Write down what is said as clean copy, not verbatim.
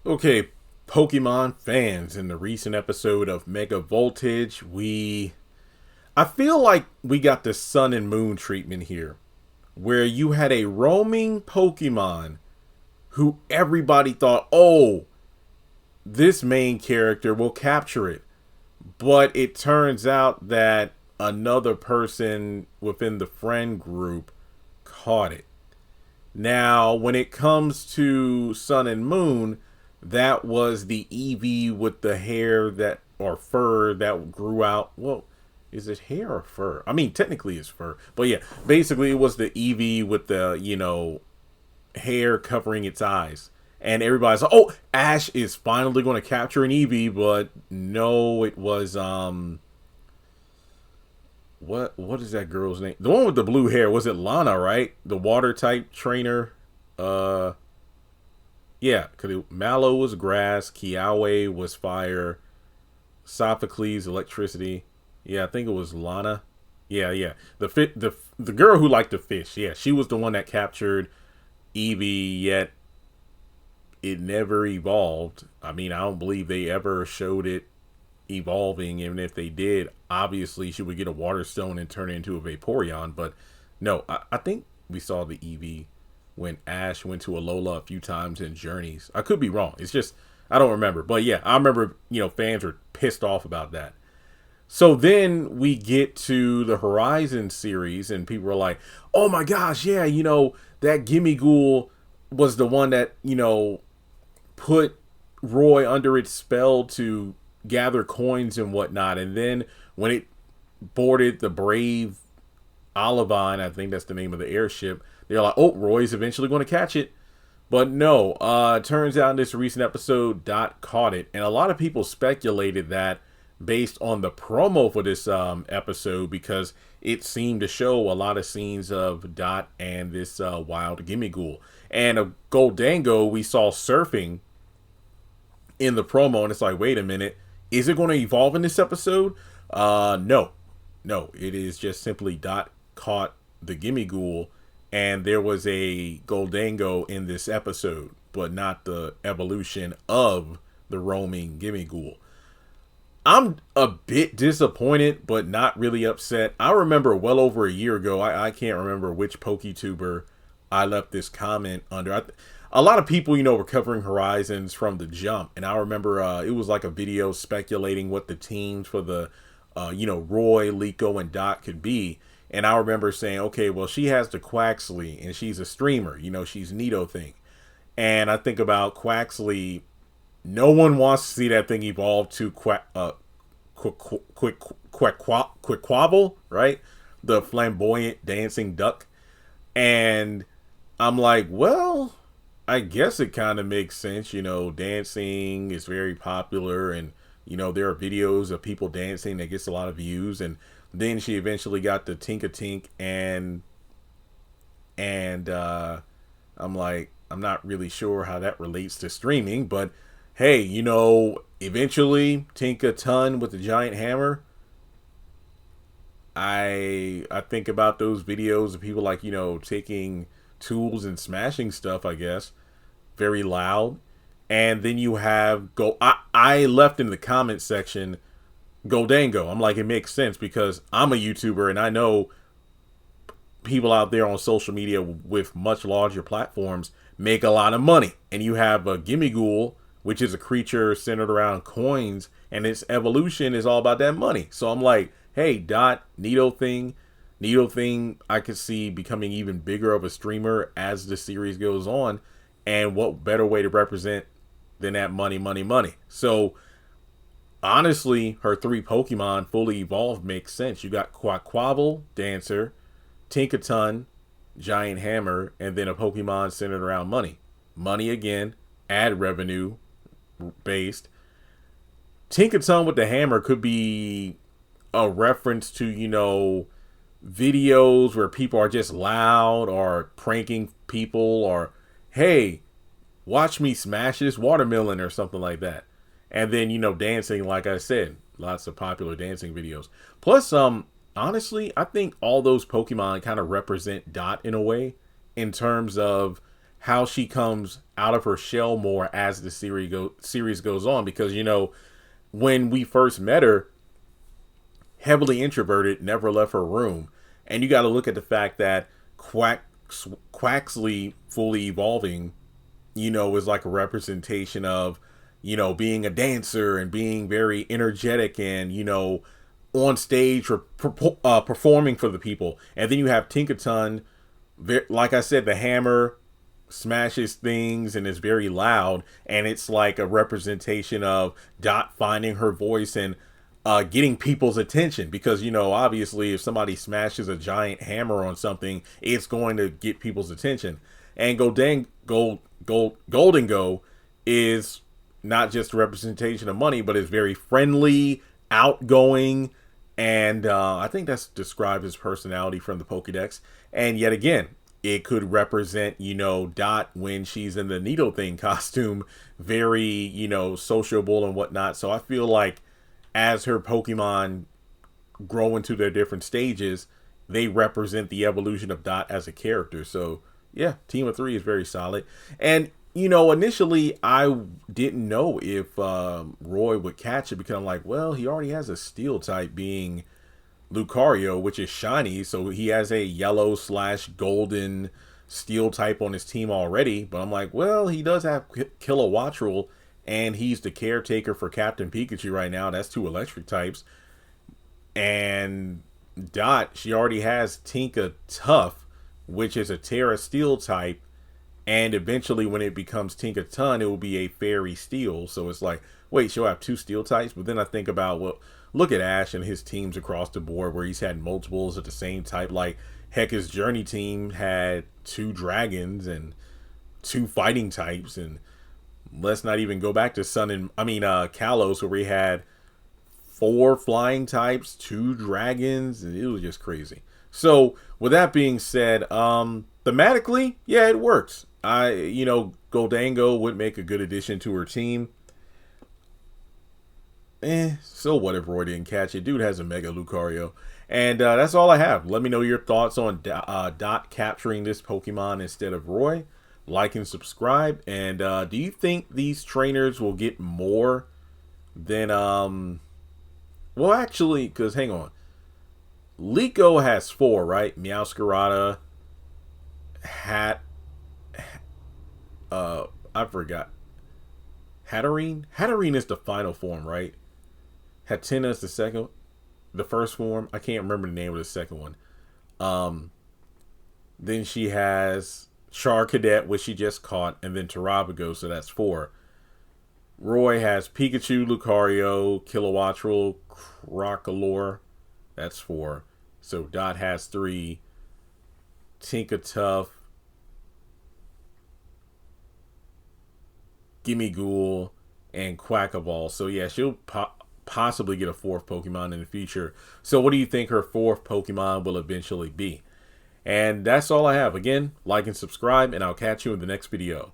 Okay, Pokemon fans, in the recent episode of Mega Voltage, I feel like we got the Sun and Moon treatment here, where you had a roaming Pokemon who everybody thought, oh, this main character will capture it. But it turns out that another person within the friend group caught it. Now, when it comes to Sun and Moon, that was the Eevee with the hair that or fur that grew out. Well, is it hair or fur? I mean, technically it's fur, but yeah, basically it was the Eevee with the hair covering its eyes, and everybody's like, "Oh, Ash is finally going to capture an Eevee," but no, it was what is that girl's name? The one with the blue hair, was it Lana, right? The water type trainer. Uh yeah, because Mallow was grass, Kiawe was fire, Sophocles electricity. Yeah, I think it was Lana. Yeah. The girl who liked to fish. Yeah, she was the one that captured Eevee, yet it never evolved. I mean, I don't believe they ever showed it evolving. Even if they did, obviously she would get a water stone and turn it into a Vaporeon. But no, I think we saw the Eevee when Ash went to Alola a few times in Journeys. I could be wrong. It's just I don't remember. But yeah, I remember, fans were pissed off about that. So then we get to the Horizon series, and people were like, "Oh my gosh, yeah, that Gimmighoul was the one that put Roy under its spell to gather coins and whatnot." And then when it boarded the Brave Olivine, I think that's the name of the airship, they're like, "Oh, Roy's eventually going to catch it." But no, turns out in this recent episode, Dot caught it, and a lot of people speculated that based on the promo for this episode, because it seemed to show a lot of scenes of Dot and this wild Gimmighoul. And a Goldango we saw surfing in the promo, and it's like, wait a minute, is it going to evolve in this episode? No, it is just simply Dot caught the Gimmighoul, and there was a Goldango in this episode, but not the evolution of the roaming Gimmighoul. I'm a bit disappointed, but not really upset. I remember well over a year ago, I can't remember which PokeTuber I left this comment under. A lot of people, were covering Horizons from the jump, and I remember it was like a video speculating what the teams for the, Roy, Liko, and Dot could be. And I remember saying, okay, well, she has the Quaxley, and she's a streamer. She's Nido-Thing. And I think about Quaxley. No one wants to see that thing evolve to Quaquavel, right? The flamboyant dancing duck. And I'm like, well, I guess it kind of makes sense. Dancing is very popular, and there are videos of people dancing that gets a lot of views. And then she eventually got the Tink-a-Tink, and I'm like, I'm not really sure how that relates to streaming, but hey, eventually Tinka-Ton with the giant hammer. I think about those videos of people like, taking tools and smashing stuff, I guess. Very loud. And then you have I left in the comment section Goldango. I'm like, it makes sense because I'm a YouTuber and I know people out there on social media with much larger platforms make a lot of money. And you have a Gimmighoul, which is a creature centered around coins, and its evolution is all about that money. So I'm like, hey, Dot, Nido-Thing, I could see becoming even bigger of a streamer as the series goes on. And what better way to represent than that money. So honestly, her three Pokemon fully evolved makes sense. You got Quaquavel, Dancer, Tinkaton, Giant Hammer, and then a Pokemon centered around money. Money again, ad revenue based. Tinkaton with the hammer could be a reference to, videos where people are just loud or pranking people, or hey, watch me smash this watermelon or something like that. And then, dancing, like I said, lots of popular dancing videos. Plus, honestly, I think all those Pokemon kind of represent Dot in a way, in terms of how she comes out of her shell more as the series goes on. Because, you know, when we first met her, heavily introverted, never left her room. And you got to look at the fact that Quaxley fully evolving, you know, is like a representation of, you know, being a dancer and being very energetic and, you know, on stage or performing for the people. And then you have Tinkaton, like I said, the hammer smashes things and is very loud, and it's like a representation of Dot finding her voice and getting people's attention, because, you know, obviously if somebody smashes a giant hammer on something, it's going to get people's attention. And Golden Go is not just a representation of money, but is very friendly, outgoing, and I think that's described his personality from the Pokédex. And yet again, it could represent, you know, Dot when she's in the Needle Thing costume, very, you know, sociable and whatnot. So I feel like as her Pokemon grow into their different stages, they represent the evolution of Dot as a character. So yeah, Team of 3 is very solid. And, you know, initially I didn't know if Roy would catch it, because I'm like, well, he already has a steel type being Lucario, which is shiny, so he has a yellow/golden steel type on his team already. But I'm like, well, he does have Kilowattrel, and he's the caretaker for Captain Pikachu right now. That's 2 electric types. And Dot, she already has Tinka Tough, which is a Terra Steel type, and eventually when it becomes Tinkaton, it will be a Fairy Steel. So it's like, wait, she'll have 2 steel types? But then I think about, well, look at Ash and his teams across the board where he's had multiples of the same type. Like, heck, his Journey team had 2 dragons and 2 fighting types. And let's not even go back to Kalos, where we had 4 flying types, 2 dragons, and it was just crazy. So with that being said, thematically, yeah, it works. Goldango would make a good addition to her team. So what if Roy didn't catch it? Dude has a Mega Lucario. And that's all I have. Let me know your thoughts on Dot capturing this Pokemon instead of Roy. Like and subscribe. And do you think these trainers will get more than... Well, actually, because hang on. Liko has 4, right? Meowscarada, I forgot. Hatterene? Hatterene is the final form, right? Hatenna is the first form. I can't remember the name of the second one. Then she has Charcadet, which she just caught, and then Tarabago, so that's 4. Roy has Pikachu, Lucario, Kilowattrel, Crocolore. That's 4. So Dot has 3. Tinkatuff, Gimmighoul, and Quackaball. So yeah, she'll possibly get a 4th Pokemon in the future. So what do you think her 4th Pokemon will eventually be? And that's all I have. Again, like and subscribe, and I'll catch you in the next video.